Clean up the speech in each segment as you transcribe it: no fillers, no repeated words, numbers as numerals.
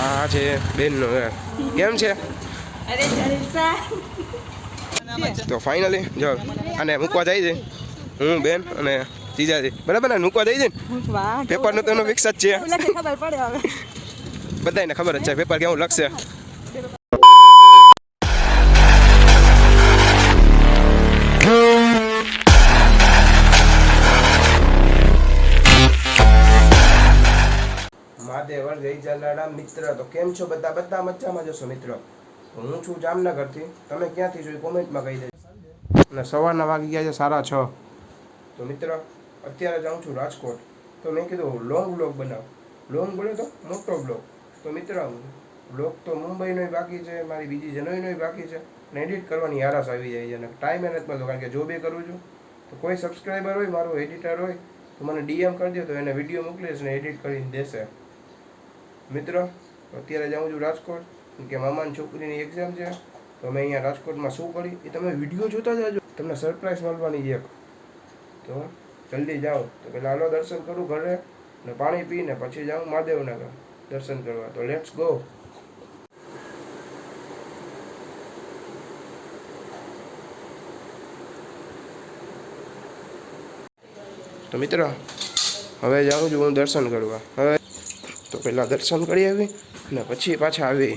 આ છે બેનનો કેમ છે? તો ફાઇનલી જો અને મૂકવા જાય છે હું બેન અને જીજાજી બરાબર ને મૂકવા જાય છે ને પેપરનો તો એનો ફિક્સ જ છે બધાને ખબર જ છે પેપર કેવું લખશે. મહાદેવ જય જલારામ મિત્ર. તો કેમ છો બધા મજામાં જશો મિત્ર. હું છું જામનગરથી, તમે ક્યાંથી છો એ કોમેન્ટમાં કહી દેજો. અને સવારના વાગી ગયા છે 6:30. તો મિત્ર અત્યારે જાઉં છું રાજકોટ. તો મેં કીધું લોંગ બ્લોગ બનાવ. લોંગ બોલે તો મોટો બ્લોગ. તો મિત્ર બ્લોગ તો મુંબઈનો બાકી છે, મારી બીજી જનોઈનો બાકી છે, અને એડિટ કરવાની આળસ આવી જાય છે અને ટાઈમ નથી મળતો કારણ કે જોબ એ કરું છું. તો કોઈ સબસ્ક્રાઈબર હોય, મારો એડિટર હોય તો મને ડીએમ કરી દે તો એને વિડીયો મોકલીશ ને એડિટ કરીને દેશે. મિત્રો અત્યારે જાઉં છું રાજકોટ કે મામાની છોકરીની એક્ઝામ છે. તો અમે અહીંયા રાજકોટમાં શું કરી એ તમે વિડીયો જોતા જાજો, તમને સરપ્રાઈઝ મળવાની છે. તો જલ્દી જાઉં. તો પહેલાં હાલો દર્શન કરું ઘરે ને પાણી પીને પછી જાઉં મહાદેવના દર્શન કરવા. તો લેટ્સ ગો. તો મિત્ર હવે જાઉં છું હું દર્શન કરવા. હવે તો પહેલાં દર્શન કરી આવી ને પછી પાછા આવી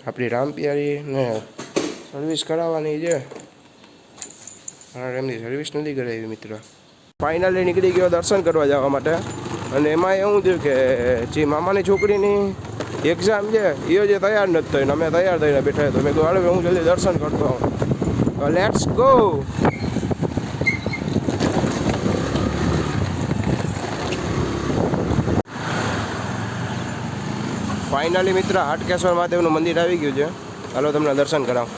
આપણી રામપિયારી ને સર્વિસ કરાવવાની છે. એમની સર્વિસ નથી કરાવી મિત્ર. ફાઇનલી નીકળી ગયો દર્શન કરવા જવા માટે. અને એમાં એવું થયું કે જે મામાની છોકરીની એક્ઝામ છે એ જે તૈયાર નથી થઈને અમે તૈયાર થઈને બેઠા. તો મેં કહ્યું હાલો હું જલ્દી દર્શન કરતો હોઉં. Let's go. ફાઇનલી મિત્ર હાટકેશ્વર મહાદેવનું મંદિર આવી ગયું છે. ચાલો તમને દર્શન કરાવ.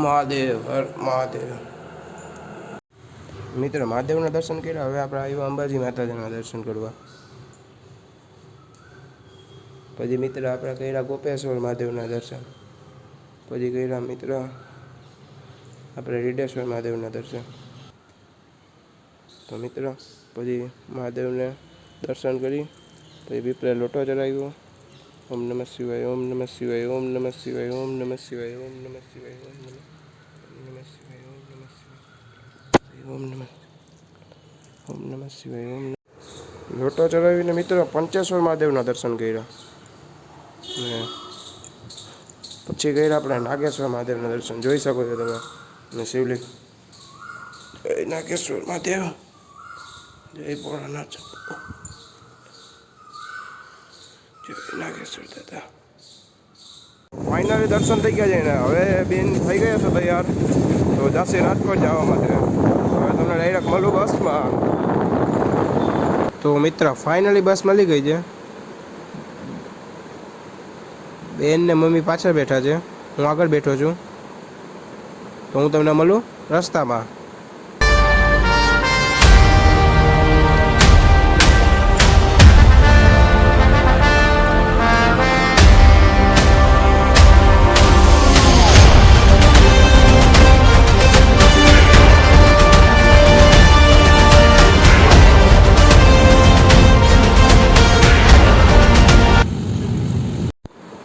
મહાદેવ હર મહાદેવ. મિત્ર મહાદેવના દર્શન કર્યા. હવે આપણે આવ્યા અંબાજી માતાજીના દર્શન કરવા. પછી મિત્ર આપણે કર્યા ગોપેશ્વર મહાદેવના દર્શન. પછી કર્યા મિત્ર આપણે રીડેશ્વર મહાદેવના દર્શન. તો મિત્ર પછી મહાદેવને દર્શન કરી પછી પીપળે લોટો ચડાવ્યો. ઓમ નમઃ શિવાય, ઓમ નમઃ શિવાય, ઓમ નમઃ શિવાય, ઓમ નમઃ શિવાય, ઓમ નમઃ શિવાય, ઓમ નમઃ શિવાય, ઓમ નમઃ ઓમ નમઃ શિવાય, ઓમ. લોટો ચડાવીને મિત્રો પંચેશ્વર મહાદેવના દર્શન કર્યા. ને પછી ગયા આપણે નાગેશ્વર મહાદેવના દર્શન. જોઈ શકો છો તમે. અને શિવલિંગ જય નાગેશ્વર મહાદેવ, જય ભોળાનાથ, જય નાગેશ્વર દાદા. ફાઇનલી દર્શન થઈ ગયા છે ને હવે બેન થઈ ગયા છે તૈયાર. તો જશે રાજકોટ જવા માટે. હવે તમને ડાયરેક્ટ મળું બસમાં. તો મિત્ર ફાઇનલી બસ મળી ગઈ છે. બેન ને મમ્મી પાછળ બેઠા છે, હું આગળ બેઠો છું. તો હું તમને મળું રસ્તામાં.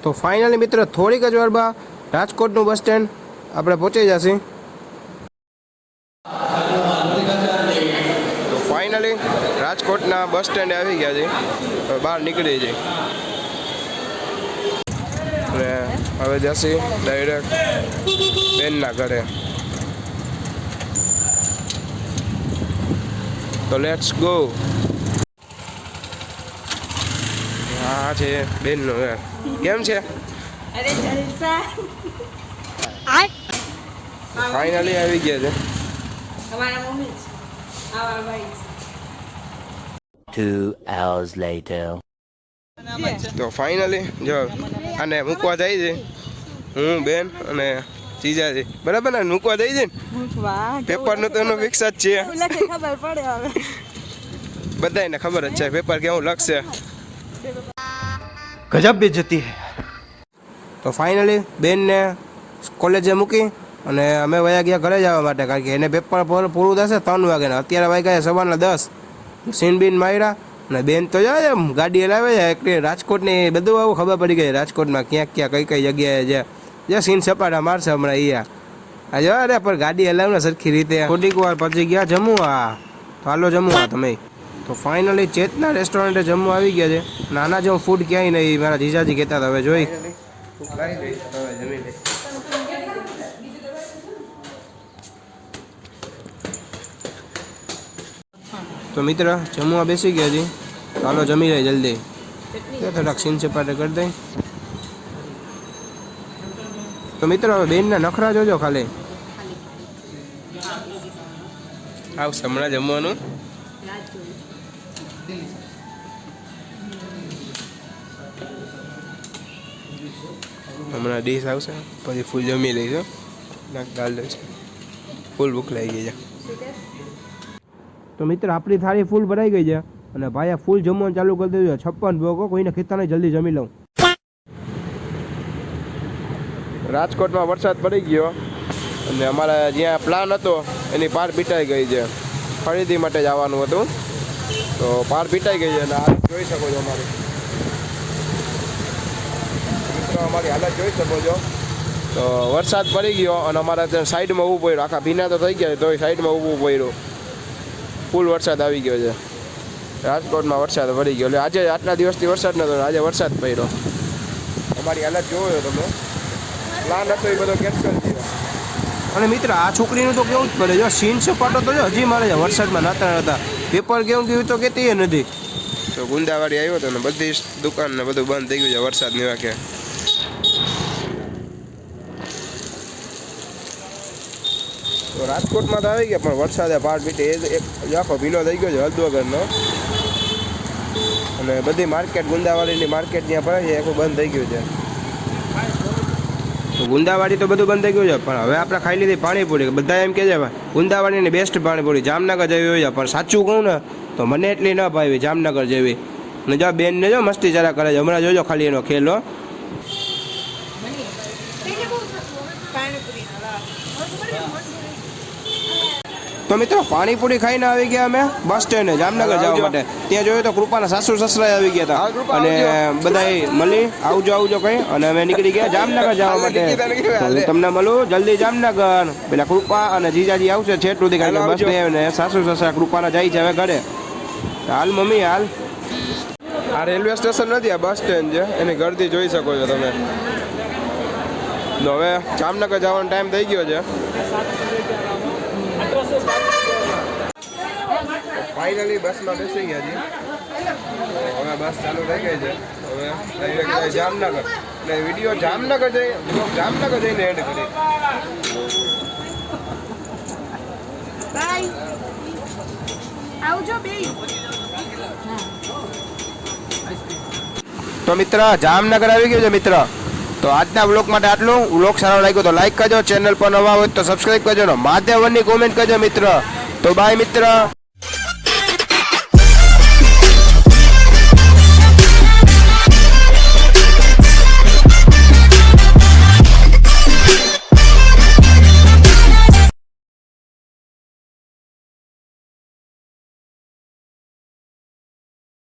તો ફાઇનલી મિત્ર થોડીક જ વારમાં રાજકોટનું બસ સ્ટેન્ડ આપણે પહોંચી જશે. તો ફાઇનલી રાજકોટના બસ સ્ટેન્ડે આવી ગયા છે. હવે બહાર નીકળી જઈએ અને હવે જશે ડાયરેક્ટ બેનના ઘરે. તો લેટ્સ ગો. આ છે બેનનો કેમ છે? ફાઇનલી આવી ગયા છે. 2 hours later. તો ફાઇનલી જો અને મૂકવા જાય છે હું બેન અને જીજાજી બરાબર ને. મૂકવા જાય છે ને પેપરનું તો એનું ફિક્સ જ છે. બધાને ખબર જ છે પેપર કેવું લખશે. गजब बेइज्जती है। તો ફાઇનલી બેનને કોલેજે મૂકી અને અમે વયા ગયા ઘરે જવા માટે, કારણ કે એને પેપર પૂરું થશે 3 વાગે ને અત્યારે વાગ્યા છે સવારના 10. સીન બીન માર્યા અને બેન તો જાય એમ ગાડી હલાવે છે એકલી. રાજકોટની બધું આવું ખબર પડી ગઈ રાજકોટમાં ક્યાંક ક્યાં કઈ કઈ જગ્યાએ જે સીન સપાટા મારશે હમણાં અહીંયા. આ જો અરે પણ ગાડી હલાવ ને સરખી રીતે. થોડીક વાર પછી ગયા જમવા. તો હાલો જમવા તમે. તો ફાઇનલી ચેતના રેસ્ટોરન્ટે જમવા આવી ગયા છે. નાના જેવું ફૂડ ક્યાંય નહીં, મારા જીજાજી કહેતા હતા. હવે જોઈ તો મિત્ર જમવા બેસી ગયા છે. ચાલો જમી રહી જલ્દી. થોડાક સીન સપાટે કરી દઈ. તો મિત્રો હવે બેનના નખરા જોજો ખાલી. આવશે હમણાં જમવાનું. હમણાં ડીશ આવશે પછી ફૂલ જમી લઈશું. દાલ લઈશું. ફૂલ ભૂખ લાગી ગઈ છે. તો મિત્ર આપણી થાળી ફૂલ ભરાઈ ગઈ છે અને ભાઈ આ ફૂલ જમવાનું ચાલુ કરી દીધું છે. 56 ભોગો કોઈને ખેતા નહીં, જલ્દી જમી લઉં. રાજકોટમાં વરસાદ પડી ગયો અને અમારા જ્યાં પ્લાન હતો એની પાર પીટાઈ ગઈ છે. ખરીદી માટે જવાનું હતું તો પાર પીટાઈ ગઈ છે અને આ જોઈ શકો છો અમારી મિત્રો, અમારી હાલત જોઈ શકો છો. તો વરસાદ પડી ગયો અને અમારે ત્યાં સાઈડમાં ઊભું પડ્યું. આખા ભીના તો થઈ ગયા તો સાઈડમાં ઊભું પડ્યું. ફૂલ વરસાદ આવી ગયો છે રાજકોટમાં. વરસાદ પડી ગયો એટલે આજે આટલા દિવસથી વરસાદ નહોતો, આજે વરસાદ પડ્યો. અમારી હાલત જોવો છો તમે. પ્લાન હતો એ બધો કેન્સલ થયો. અને મિત્ર આ છોકરીનું તો કેવું જ પડે જો સીન સપાટો તો જો હજી મારે છે વરસાદમાં નાતા નહોતા. પેપર કેવું કેવું તો કહેતી નથી. તો ગુંદાવાડી આવ્યો હતો ને બધી દુકાન ને બધું બંધ થઈ ગયું છે વરસાદની વાંકે. તો રાજકોટમાં તો આવી ગયા પણ વરસાદે પાર પીટી એક આખો ભીનો થઈ ગયો છે હદ વગરનો. અને બધી માર્કેટ ગુંદાવાડીની માર્કેટ જ્યાં ભરાય છે આખું બંધ થઈ ગયું છે. તો ગુંદાવાડી તો બધું બંધ થઈ ગયું છે પણ હવે આપણે ખાઈ લીધી પાણીપુરી. બધા એમ કહે છે ગુંદાવાડીની બેસ્ટ પાણીપુરી જામનગર જેવી હોય છે, પણ સાચું કહું ને તો મને એટલી ન ભાવી જામનગર જેવી. ને જો બેનને જો મસ્તી જરા કરે છે. હમણાં જોજો ખાલી એનો ખેલો. તો મિત્રો પાણીપુરી ખાઈને આવી ગયા અમે બસ સ્ટેન્ડે જામનગર જવા માટે. ત્યાં જોયું તો કૃપાના સાસુ સસરા આવી ગયા હતા અને બધા મળી આવજો આવજો કઈ અને અમે નીકળી ગયા જામનગર જવા માટે. હું તમને મળું જલ્દી જામનગર. પેલા કૃપા અને જીજાજી આવશે છેટ સુધી, કારણ કે બસ નહીં આવે ને સાસુ સસરા કૃપાના જાય છે હવે ઘરે. હાલ મમ્મી હાલ. આ રેલવે સ્ટેશન નથી, આ બસ સ્ટેન્ડ છે. એની ગર્દી જોઈ શકો છો તમે. હવે જામનગર જવાનો ટાઈમ થઈ ગયો છે. ફાઇનલી બસમાં બેસી ગયા છીએ. હવે બસ ચાલુ થઈ ગઈ છે. હવે ડાયરેક્ટ જામનગર. ને વિડીયો જામનગર જઈને એડ કરી. તો મિત્ર જામનગર આવી ગયું છે મિત્ર. તો આજના બ્લોગ માટે આટલું. બ્લોગ સારો લાગ્યો તો લાઈક કરજો, ચેનલ પર નવા હોય તો સબસ્ક્રાઈબ કરજો, મહાદેવની કોમેન્ટ કરજો મિત્ર. તો બાય મિત્ર.